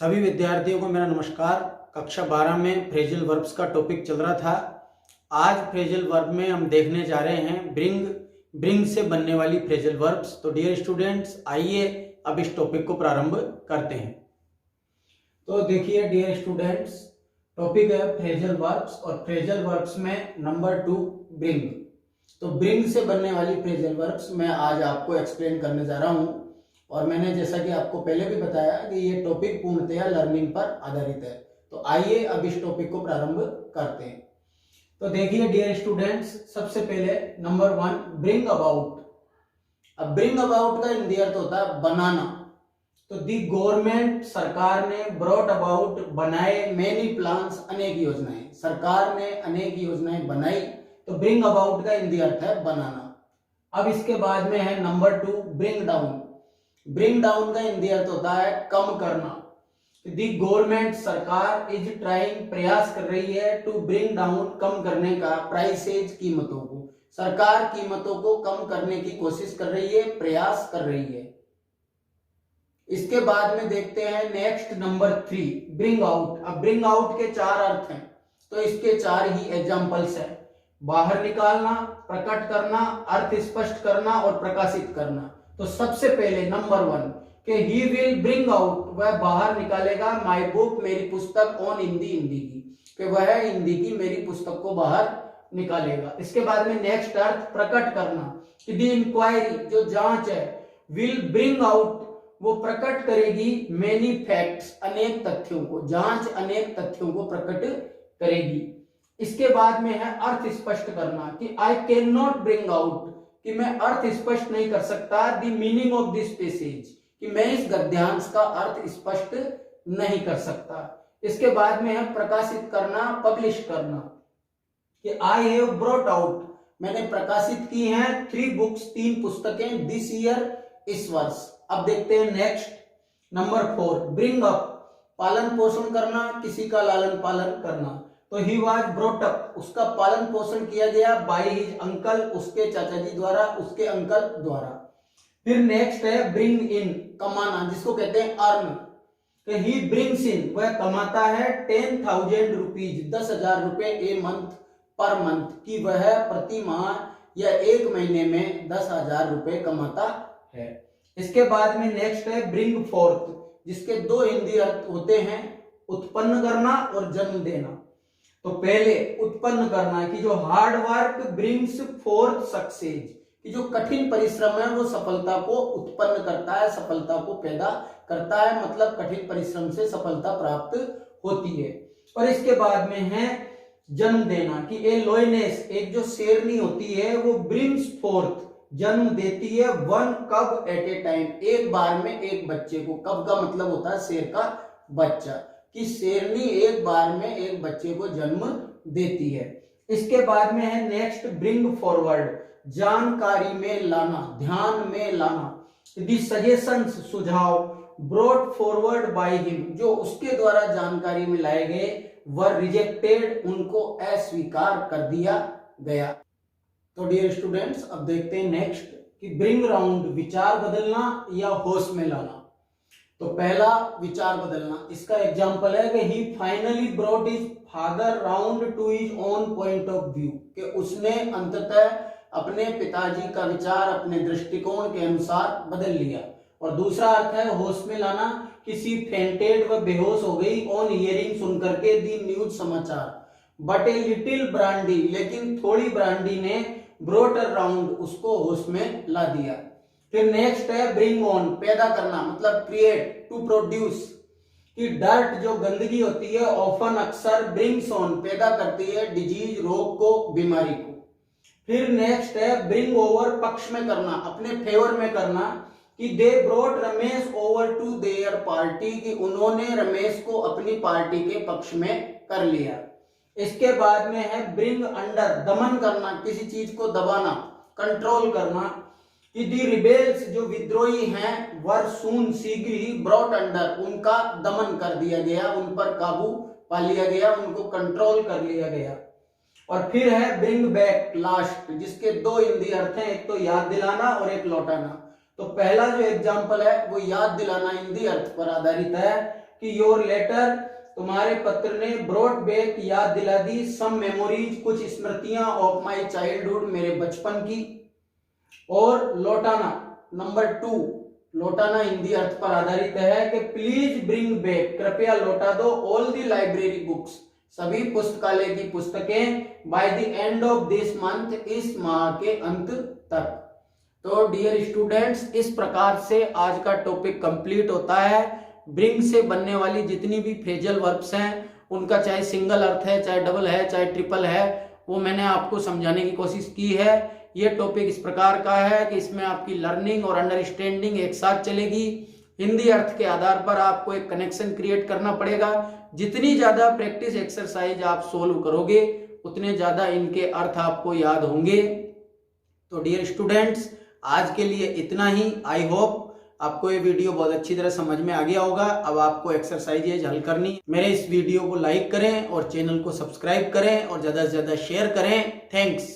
सभी विद्यार्थियों को मेरा नमस्कार। कक्षा 12 में फ्रेजल वर्ब्स का टॉपिक चल रहा था। आज फ्रेजल वर्ब में हम देखने जा रहे हैं ब्रिंग से बनने वाली फ्रेजल वर्ब्स। तो डियर स्टूडेंट्स, आइए अब इस टॉपिक को प्रारंभ करते हैं। तो देखिए डियर स्टूडेंट्स, टॉपिक है फ्रेजल वर्ब्स और फ्रेजल वर्ब्स में नंबर 2 ब्रिंग। तो ब्रिंग से बनने वाली फ्रेजल वर्ब्स मैं आज आपको एक्सप्लेन करने जा रहा हूँ। और मैंने जैसा कि आपको पहले भी बताया कि ये टॉपिक पूर्णतया लर्निंग पर आधारित है। तो आइए अब इस टॉपिक को प्रारंभ करते हैं। तो देखिए डियर स्टूडेंट्स, सबसे पहले नंबर 1 ब्रिंग अबाउट। अब ब्रिंग अबाउट का हिंदी अर्थ होता है बनाना। तो दी गवर्नमेंट, सरकार ने, ब्रॉट अबाउट बनाए, मेनी प्लान्स अनेक योजनाएं, सरकार ने अनेक योजनाएं बनाई। तो ब्रिंग अबाउट का हिंदी अर्थ है बनाना। अब इसके बाद में है number 2 bring down. Bring down का हिंदी अर्थ होता है कम करना। दी गवर्नमेंट, सरकार, इज ट्राइंग, प्रयास कर रही है, टू ब्रिंग डाउन, कम करने का, प्राइसेज, कीमतों को। सरकार कीमतों को कम करने की कोशिश कर रही है, प्रयास कर रही है। इसके बाद में देखते हैं नेक्स्ट नंबर 3 ब्रिंग आउट। अब ब्रिंग आउट के 4 अर्थ हैं, तो इसके 4 ही एग्जांपल्स हैं। बाहर निकालना, प्रकट करना, अर्थ स्पष्ट करना और प्रकाशित करना। तो सबसे पहले नंबर 1 कि ही विल ब्रिंग आउट, वह बाहर निकालेगा, माय बुक, मेरी पुस्तक, ऑन हिंदी, हिंदी की, कि वह हिंदी की मेरी पुस्तक को बाहर निकालेगा। इसके बाद में नेक्स्ट अर्थ प्रकट करना, कि दी इंक्वायरी, जो जांच है, विल ब्रिंग आउट, वो प्रकट करेगी, मेनी फैक्ट्स, अनेक तथ्यों को, जांच अनेक तथ्यों को प्रकट करेगी। इसके बाद में है अर्थ स्पष्ट करना, कि I can not bring out, कि मैं अर्थ स्पष्ट नहीं कर सकता, the meaning of this passage, कि मैं इस गद्यांश का अर्थ स्पष्ट नहीं कर सकता। इसके बाद में है प्रकाशित करना, पब्लिश करना, कि आई हैव ब्रॉट आउट, मैंने प्रकाशित की हैं 3 बुक्स, 3 पुस्तकें, दिस ईयर, इस वर्ष। अब देखते हैं नेक्स्ट नंबर 4 ब्रिंग अप, पालन पोषण करना, किसी का लालन पालन करना। तो ही वॉज ब्रॉट अप, उसका पालन पोषण किया गया, बाय हिज अंकल, उसके चाचा जी द्वारा, उसके अंकल द्वारा। फिर नेक्स्ट है ब्रिंग इन, कमाना, जिसको कहते हैं अर्न, कि ही ब्रिंग्स इन, वह कमाता है 10,000 रुपीज, 10,000 रुपए, ए मंथ, पर मंथ, कि वह प्रति माह या एक महीने में 10,000 रुपए कमाता है। इसके बाद में नेक्स्ट है ब्रिंग फोर्थ, जिसके 2 हिंदी अर्थ होते हैं, उत्पन्न करना और जन्म देना। तो पहले उत्पन्न करना, कि जो hard work brings fourth success, कि जो कठिन परिश्रम है वो सफलता को उत्पन्न करता है, सफलता को पैदा करता है, मतलब कठिन परिश्रम से सफलता प्राप्त होती है। और इसके बाद में है जन्म देना, कि ए लोइनेस, एक जो शेरनी होती है, वो ब्रिंग्स फोर्थ, जन्म देती है, 1 कब एट ए टाइम, एक बार में एक बच्चे को। कब का मतलब होता है शेर का बच्चा, कि शेरनी एक बार में एक बच्चे को जन्म देती है। इसके बाद में है नेक्स्ट ब्रिंग फॉरवर्ड, जानकारी में लाना, ध्यान में लाना, दी सजेशंस, सुझाव, ब्रॉट फॉरवर्ड बाय हिम, जो उसके द्वारा जानकारी में लाए गए, वर रिजेक्टेड, उनको अस्वीकार कर दिया गया। तो डियर स्टूडेंट्स, अब देखते हैं नेक्स्ट कि ब्रिंग राउंड, विचार बदलना या होश में लाना। तो पहला विचार बदलना, इसका एग्जांपल है कि he finally brought his father round to his own point of view, कि उसने अंततः अपने पिताजी का विचार अपने दृष्टिकोण के अनुसार बदल लिया। और दूसरा अर्थ है होश में लाना, किसी फेंटेड, व बेहोश हो गई, ऑन हियरिंग, सुन करके, दी न्यूज, समाचार, बट ए लिटिल ब्रांडी, लेकिन थोड़ी ब्रांडी ने, ब्रॉट अराउंड, उसको होश में ला दिया। फिर नेक्स्ट है ब्रिंग ऑन, पैदा करना, मतलब क्रिएट, टू प्रोड्यूस, कि डर्ट, जो गंदगी होती है, ऑफन, अक्सर, ब्रिंग्स ऑन, पैदा करती है, डिजीज, रोग को, बीमारी को। फिर नेक्स्ट है ब्रिंग ओवर, पक्ष में करना, अपने फेवर में करना, कि they brought Ramesh over to their party, कि उन्होंने रमेश को अपनी पार्टी के पक्ष में कर लिया। इसके बाद में है ब्रिंग अंडर, दमन करना, किसी चीज को दबाना, कंट्रोल करना, कि दी रिबेल्स, जो विद्रोही हैं, वर सून, शीघ्र ही, ब्रॉट अंडर, उनका दमन कर दिया गया, उन पर काबू पा लिया गया, उनको कंट्रोल कर लिया गया। और फिर है ब्रिंग बैक, लास्ट, जिसके 2 हिंदी अर्थ हैं, एक तो याद दिलाना और एक लौटाना। तो पहला जो एग्जाम्पल है वो याद दिलाना हिंदी अर्थ पर आधारित है, कि योर लेटर, तुम्हारे पत्र ने, ब्रॉट बैक, याद दिला दी, सम मेमोरीज, कुछ स्मृतियां ऑफ माय चाइल्डहुड, मेरे बचपन की। और लौटाना, नंबर 2, लौटाना हिंदी अर्थ पर आधारित है कि प्लीज ब्रिंग बैक, कृपया लौटा दो, ऑल दी लाइब्रेरी बुक्स, सभी पुस्तकालय की पुस्तकें, by the end of this month, इस माह के अंत तक। तो डियर स्टूडेंट्स, इस प्रकार से आज का टॉपिक कंप्लीट होता है। ब्रिंग से बनने वाली जितनी भी फ्रेजल वर्ब्स हैं उनका चाहे सिंगल अर्थ है, चाहे डबल है, चाहे ट्रिपल है, वो मैंने आपको समझाने की कोशिश की है। ये टॉपिक इस प्रकार का है कि इसमें आपकी लर्निंग और अंडरस्टैंडिंग एक साथ चलेगी। हिंदी अर्थ के आधार पर आपको एक कनेक्शन क्रिएट करना पड़ेगा। जितनी ज्यादा प्रैक्टिस एक्सरसाइज आप सोल्व करोगे उतने ज्यादा इनके अर्थ आपको याद होंगे। तो डियर स्टूडेंट्स, आज के लिए इतना ही। आई होप आपको ये वीडियो बहुत अच्छी तरह समझ में आ गया होगा। अब आपको एक्सरसाइजेज हल करनी, मेरे इस वीडियो को लाइक करें और चैनल को सब्सक्राइब करें और ज्यादा से ज्यादा शेयर करें। थैंक्स।